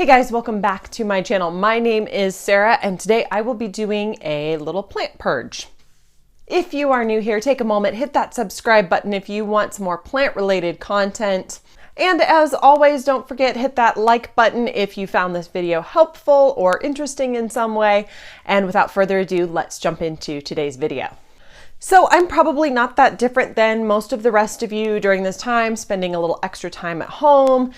guys, welcome back to my channel. My name is Sarah and today I will be doing a little plant purge. If you are new here, take a moment, hit that subscribe button if you want some more plant related content. And as always, don't forget, hit that like button if you found this video helpful or interesting in some way. And without further ado, let's jump into today's video. So I'm probably not that different than most of the rest of you during this time, spending a little extra time at home,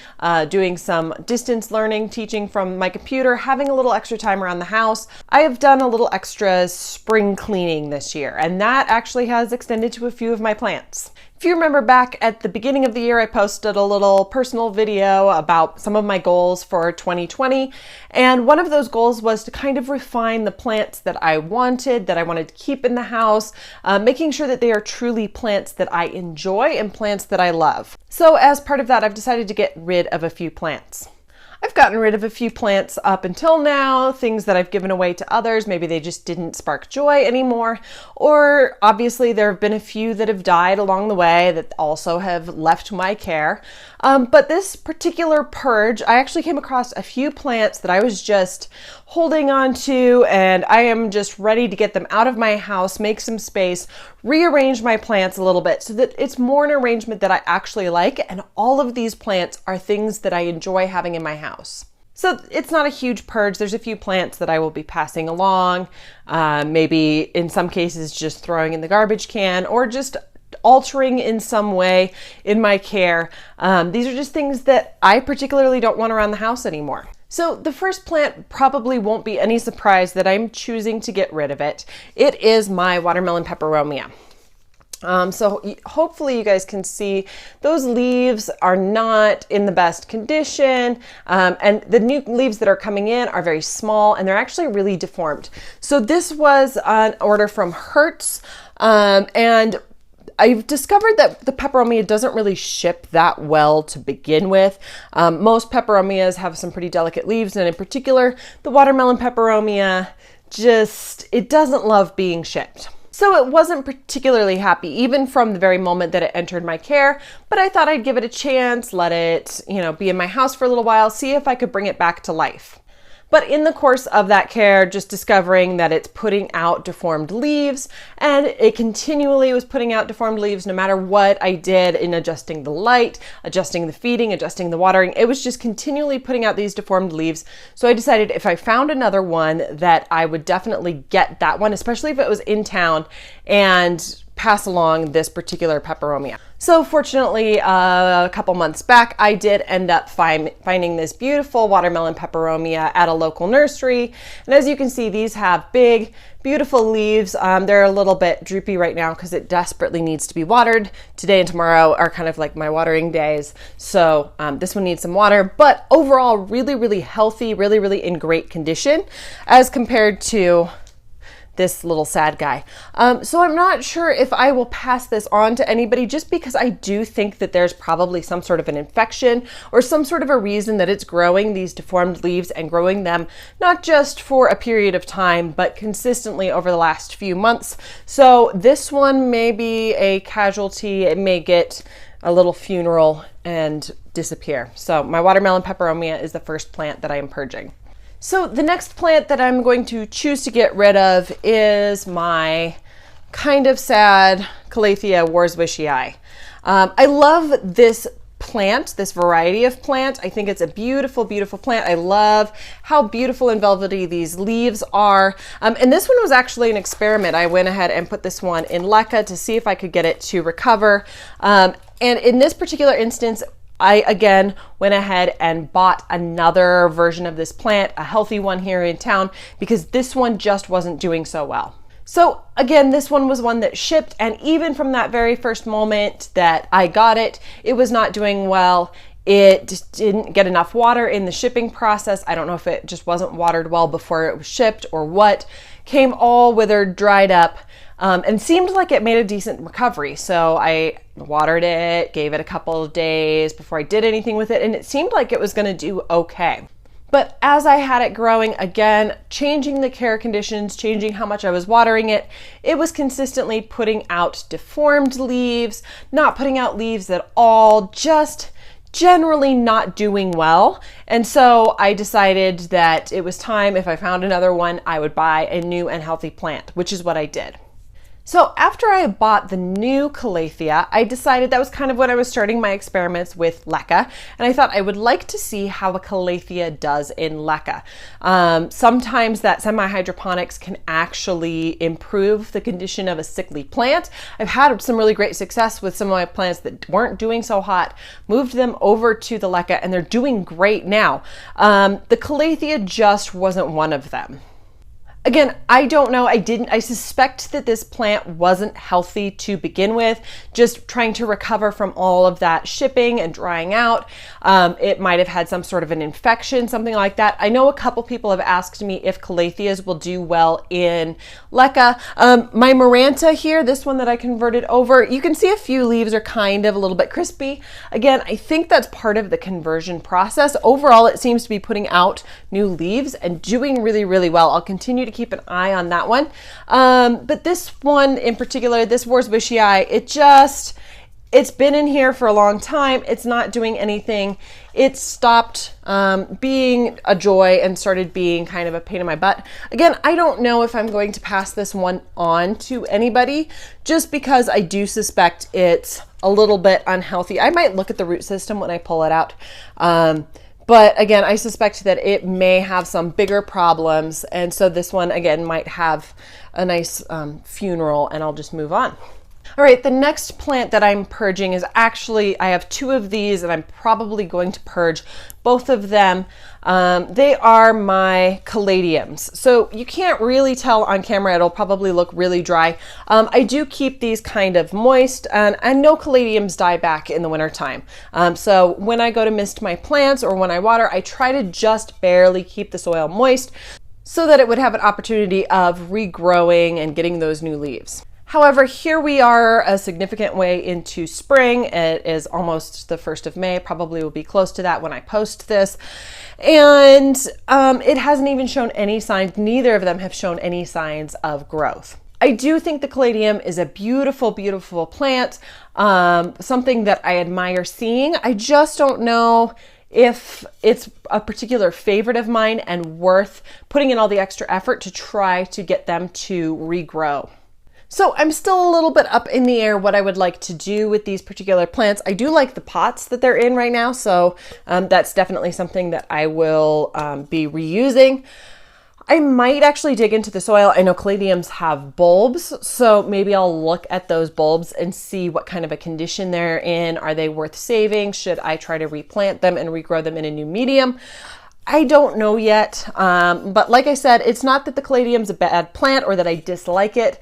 doing some distance learning, teaching from my computer, having a little extra time around the house. I have done a little extra spring cleaning this year, and that actually has extended to a few of my plants. If you remember back at the beginning of the year, I posted a little personal video about some of my goals for 2020. And one of those goals was to kind of refine the plants that I wanted to keep in the house, making sure that they are truly plants that I enjoy and plants that I love. So as part of that, I've decided to get rid of a few plants. I've gotten rid of a few plants up until now, things that I've given away to others. Maybe they just didn't spark joy anymore. Or obviously there have been a few that have died along the way that also have left my care. But this particular purge, I actually came across a few plants that I was just holding on to, and I am just ready to get them out of my house, make some space, rearrange my plants a little bit so that it's more an arrangement that I actually like. And all of these plants are things that I enjoy having in my house. So it's not a huge purge. There's a few plants that I will be passing along, maybe in some cases just throwing in the garbage can or just altering in some way in my care. These are just things that I particularly don't want around the house anymore. So the first plant probably won't be any surprise that I'm choosing to get rid of it. It is my watermelon peperomia. So hopefully you guys can see those leaves are not in the best condition, and the new leaves that are coming in are very small and they're actually really deformed. So this was an order from Hertz, and I've discovered that the peperomia doesn't really ship that well to begin with. Most peperomias have some pretty delicate leaves, and in particular, the watermelon peperomia it doesn't love being shipped. So it wasn't particularly happy, even from the very moment that it entered my care, but I thought I'd give it a chance, let it, be in my house for a little while, see if I could bring it back to life. But in the course of that care, just discovering that it's putting out deformed leaves, and it continually was putting out deformed leaves no matter what I did in adjusting the light, adjusting the feeding, adjusting the watering. It was just continually putting out these deformed leaves. So I decided if I found another one that I would definitely get that one, especially if it was in town, and pass along this particular peperomia. So fortunately, a couple months back, I did end up finding this beautiful watermelon peperomia at a local nursery. And as you can see, these have big, beautiful leaves. They're a little bit droopy right now because it desperately needs to be watered. Today and tomorrow are kind of like my watering days. So this one needs some water, but overall really, really healthy, really, really in great condition as compared to this little sad guy. So I'm not sure if I will pass this on to anybody, just because I do think that there's probably some sort of an infection or some sort of a reason that it's growing these deformed leaves and growing them not just for a period of time, but consistently over the last few months. So this one may be a casualty. It may get a little funeral and disappear. So my watermelon peperomia is the first plant that I am purging. So the next plant that I'm going to choose to get rid of is my kind of sad Calathea worswichii. I love this plant, this variety of plant. I think it's a beautiful, beautiful plant. I love how beautiful and velvety these leaves are. And this one was actually an experiment. I went ahead and put this one in leca to see if I could get it to recover. And in this particular instance, I again went ahead and bought another version of this plant, a healthy one here in town, because this one just wasn't doing so well. So again, this one was one that shipped, and even from that very first moment that I got it, it was not doing well. It just didn't get enough water in the shipping process. I don't know if it just wasn't watered well before it was shipped or what. Came all withered, dried up, and seemed like it made a decent recovery. So I watered it, gave it a couple of days before I did anything with it, and it seemed like it was going to do okay. But as I had it growing, again, changing the care conditions, changing how much I was watering it, it was consistently putting out deformed leaves, not putting out leaves at all, just generally not doing well. And so I decided that it was time, if I found another one, I would buy a new and healthy plant, which is what I did. So after I bought the new Calathea, I decided that was kind of when I was starting my experiments with leca, and I thought I would like to see how a Calathea does in leca. Sometimes that semi-hydroponics can actually improve the condition of a sickly plant. I've had some really great success with some of my plants that weren't doing so hot, moved them over to the leca, and they're doing great now. The Calathea just wasn't one of them. Again, I don't know. I suspect that this plant wasn't healthy to begin with, just trying to recover from all of that shipping and drying out. It might have had some sort of an infection, something like that. I know a couple people have asked me if Calatheas will do well in leca. My Maranta here, this one that I converted over, you can see a few leaves are kind of a little bit crispy. Again, I think that's part of the conversion process. Overall, it seems to be putting out new leaves and doing really, really well. I'll continue to keep an eye on that one. But this one in particular, this Houseplant, it's been in here for a long time. It's not doing anything. It stopped being a joy and started being kind of a pain in my butt. Again, I don't know if I'm going to pass this one on to anybody, just because I do suspect it's a little bit unhealthy. I might look at the root system when I pull it out. But again, I suspect that it may have some bigger problems. And so this one, again, might have a nice funeral, and I'll just move on. All right, the next plant that I'm purging is actually, I have two of these, and I'm probably going to purge both of them. They are my Caladiums. So you can't really tell on camera, it'll probably look really dry. I do keep these kind of moist, and I know Caladiums die back in the wintertime. So when I go to mist my plants or when I water, I try to just barely keep the soil moist so that it would have an opportunity of regrowing and getting those new leaves. However, here we are a significant way into spring. It is almost the 1st of May, probably will be close to that when I post this. And it hasn't even shown any signs, neither of them have shown any signs of growth. I do think the Caladium is a beautiful, beautiful plant, something that I admire seeing. I just don't know if it's a particular favorite of mine and worth putting in all the extra effort to try to get them to regrow. So I'm still a little bit up in the air what I would like to do with these particular plants. I do like the pots that they're in right now, so that's definitely something that I will be reusing. I might actually dig into the soil. I know Caladiums have bulbs, so maybe I'll look at those bulbs and see what kind of a condition they're in. Are they worth saving? Should I try to replant them and regrow them in a new medium? I don't know yet, but like I said, it's not that the Caladium's a bad plant or that I dislike it.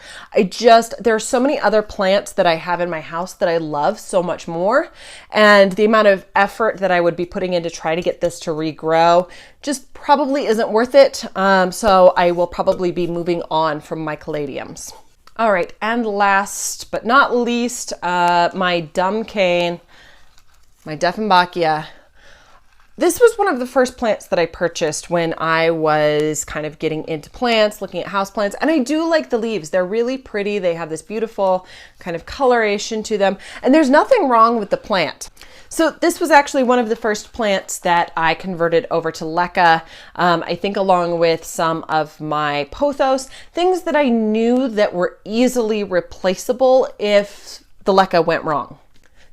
There are so many other plants that I have in my house that I love so much more, and the amount of effort that I would be putting in to try to get this to regrow just probably isn't worth it. So I will probably be moving on from my Caladiums. All right, and last but not least, my dumb cane, my Dieffenbachia. This was one of the first plants that I purchased when I was kind of getting into plants, looking at houseplants, and I do like the leaves. They're really pretty. They have this beautiful kind of coloration to them, and there's nothing wrong with the plant. So this was actually one of the first plants that I converted over to leca, I think along with some of my pothos, things that I knew that were easily replaceable if the leca went wrong.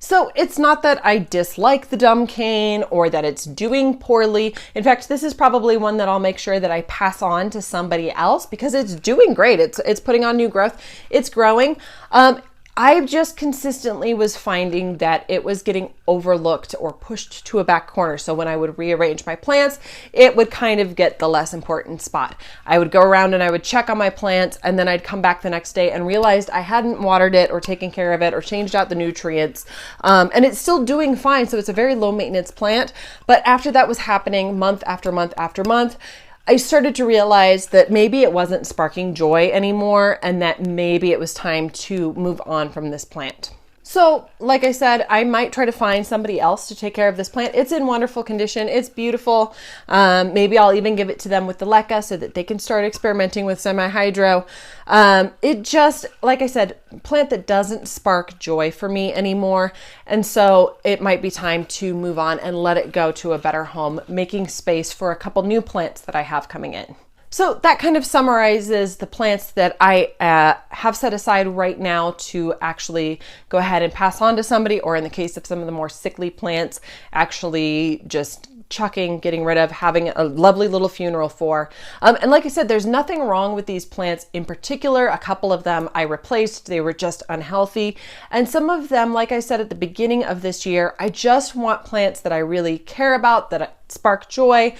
So it's not that I dislike the dumb cane or that it's doing poorly. In fact, this is probably one that I'll make sure that I pass on to somebody else because it's doing great. It's putting on new growth. It's growing. I just consistently was finding that it was getting overlooked or pushed to a back corner. So when I would rearrange my plants, it would kind of get the less important spot. I would go around and I would check on my plants, and then I'd come back the next day and realized I hadn't watered it or taken care of it or changed out the nutrients. And it's still doing fine. So it's a very low maintenance plant. But after that was happening month after month after month, I started to realize that maybe it wasn't sparking joy anymore and that maybe it was time to move on from this plant. So, like I said, I might try to find somebody else to take care of this plant. It's in wonderful condition. It's beautiful. Maybe I'll even give it to them with the leca so that they can start experimenting with semi-hydro. It just, like I said, plant that doesn't spark joy for me anymore. And so it might be time to move on and let it go to a better home, making space for a couple new plants that I have coming in. So that kind of summarizes the plants that I have set aside right now to actually go ahead and pass on to somebody, or in the case of some of the more sickly plants, actually just chucking, getting rid of, having a lovely little funeral for. And like I said, there's nothing wrong with these plants in particular. A couple of them I replaced, they were just unhealthy. And some of them, like I said at the beginning of this year, I just want plants that I really care about, that spark joy.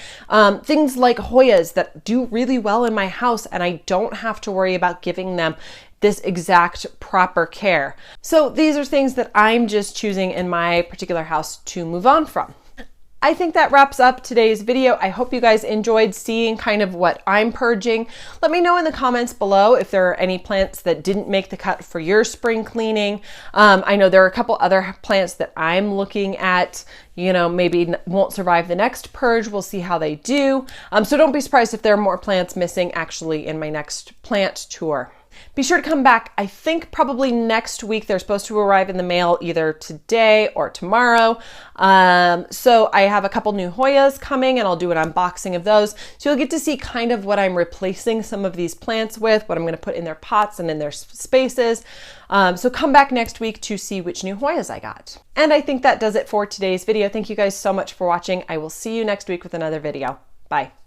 Things like Hoyas that do really well in my house, and I don't have to worry about giving them this exact proper care. So these are things that I'm just choosing in my particular house to move on from. I think that wraps up today's video. I hope you guys enjoyed seeing kind of what I'm purging. Let me know in the comments below if there are any plants that didn't make the cut for your spring cleaning. I know there are a couple other plants that I'm looking at, you know, maybe won't survive the next purge. We'll see how they do. So don't be surprised if there are more plants missing actually in my next plant tour. Be sure to come back. I think probably next week. They're supposed to arrive in the mail either today or tomorrow. So I have a couple new Hoyas coming and I'll do an unboxing of those. So you'll get to see kind of what I'm replacing some of these plants with, what I'm going to put in their pots and in their spaces. So come back next week to see which new Hoyas I got. And I think that does it for today's video. Thank you guys so much for watching. I will see you next week with another video. Bye.